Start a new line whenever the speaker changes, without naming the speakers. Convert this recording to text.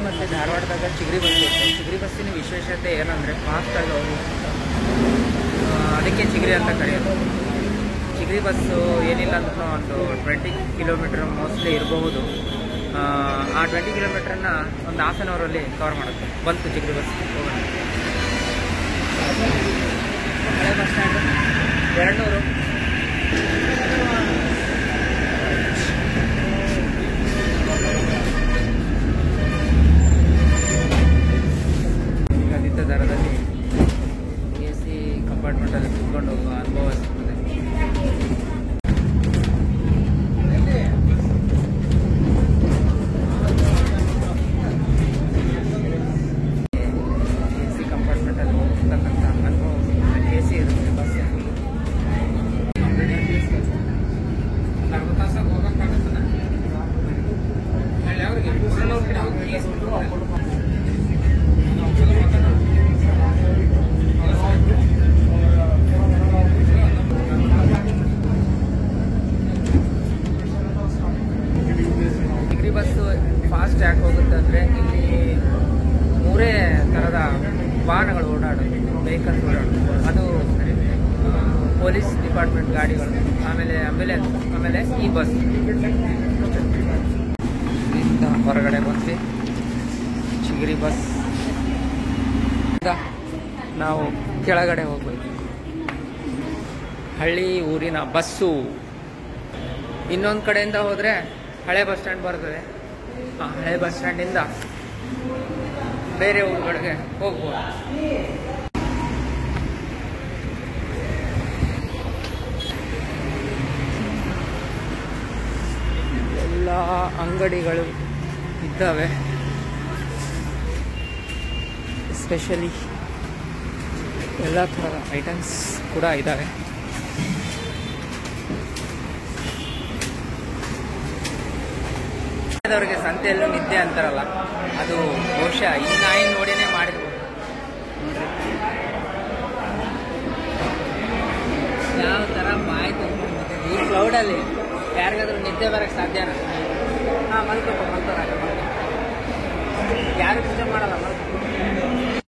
ಮತ್ತು ಧಾರವಾಡದಾಗ ಚಿಗರಿ ಬಸ್ ಇರುತ್ತೆ. ಚಿಗರಿ ಬಸ್ಸಿನ ವಿಶೇಷತೆ ಏನಂದರೆ ಫಾಸ್ಟಾಗಿ ಅವರು ಅದಕ್ಕೆ ಚಿಗರಿ ಅಂತ ಕರೆಯೋದು. ಚಿಗರಿ ಬಸ್ಸು ಏನಿಲ್ಲ ಅಂದ್ರೂ ಒಂದು 20 ಕಿಲೋಮೀಟರ್ ಮೋಸ್ಟ್ಲಿ ಇರಬಹುದು. ಆ 20 ಕಿಲೋಮೀಟ್ರನ್ನ ಒಂದು ಹಾಫ್ ಆನ್ ಅವರಲ್ಲಿ ಕವರ್ ಮಾಡುತ್ತೆ. ಬಂತು ಚಿಗರಿ ಬಸ್ ಹೋಗೋಣ. ಹಳೆ ಬಸ್ ಸ್ಟ್ಯಾಂಡು 200. ನಿಗದಿತ ದರದಲ್ಲಿ AC ಕಂಪಾರ್ಟ್ಮೆಂಟಲ್ಲಿ ಕುತ್ಕೊಂಡು ಹೋಗುವ ಅನುಭವ ಸಿಗ್ತದೆ. AC ಕಂಪಾರ್ಟ್ಮೆಂಟಲ್ಲಿ ಹೋಗ್ತಕ್ಕಂಥ ಅನುಭವ ಸಿಗ್ತದೆ. AC ಇರುತ್ತೆ ಬಸ್. ಅರ್ಧ ತಾಸಾಗಿ ಹೋಗೋಕ್ಕಾಗತ್ತಲ್ಲ ಅವ್ರಿಗೆ ಚಿಗರಿ ಬಸ್ಸು ಫಾಸ್ಟ್ ಯಾಕೆ ಹೋಗುತ್ತೆ ಅಂದರೆ ಇಲ್ಲಿ 3 ಥರದ ವಾಹನಗಳು ಓಡಾಡೋದು, ವೆಹಿಕಲ್ಸ್ ಓಡಾಡೋದು. ಅದು ಪೊಲೀಸ್ ಡಿಪಾರ್ಟ್ಮೆಂಟ್ ಗಾಡಿಗಳು, ಆಮೇಲೆ ಆಂಬ್ಯುಲೆನ್ಸ್, ಆಮೇಲೆ ಈ ಬಸ್. ಇಂದ ಹೊರಗಡೆ ಬಂದು ಚಿಗರಿ ಬಸ್ ನಾವು ಕೆಳಗಡೆ ಹೋಗ್ಬೇಕು. ಹಳ್ಳಿ ಊರಿನ ಬಸ್ಸು. ಇನ್ನೊಂದು ಕಡೆಯಿಂದ ಹೋದರೆ ಹಳೆ ಬಸ್ ಸ್ಟ್ಯಾಂಡ್ ಬರ್ತದೆ. ಆ ಹಳೆ ಬಸ್ ಸ್ಟ್ಯಾಂಡಿಂದ ಬೇರೆ ಊರುಗಳಿಗೆ ಹೋಗ್ಬೋದು. ಎಲ್ಲ ಅಂಗಡಿಗಳು ಇದ್ದಾವೆ. ಎಸ್ಪೆಷಲಿ ಎಲ್ಲ ಥರದ ಐಟಮ್ಸ್ ಕೂಡ ಇದ್ದಾವೆ. ಅವರಿಗೆ ಸಂತೆಯಲ್ಲೂ ನಿದ್ದೆ ಅಂತಾರಲ್ಲ, ಅದು ಬಹುಶಃ ಈ ನಾಯಿ ನೋಡಿನೇ ಮಾಡಿರ್ಬೋದು. ಯಾವ ಥರ ಬಾಯಿ ತಗೊಂಡು ಈ ಕ್ಲೌಡಲ್ಲಿ ಯಾರಿಗಾದ್ರೂ ನಿದ್ದೆ ಬರೋಕ್ಕೆ ಸಾಧ್ಯನಾ? ಮಲ್ಕೋಬೇಕು, ಯಾರು ಇಷ್ಟ ಮಾಡಲ್ಲ.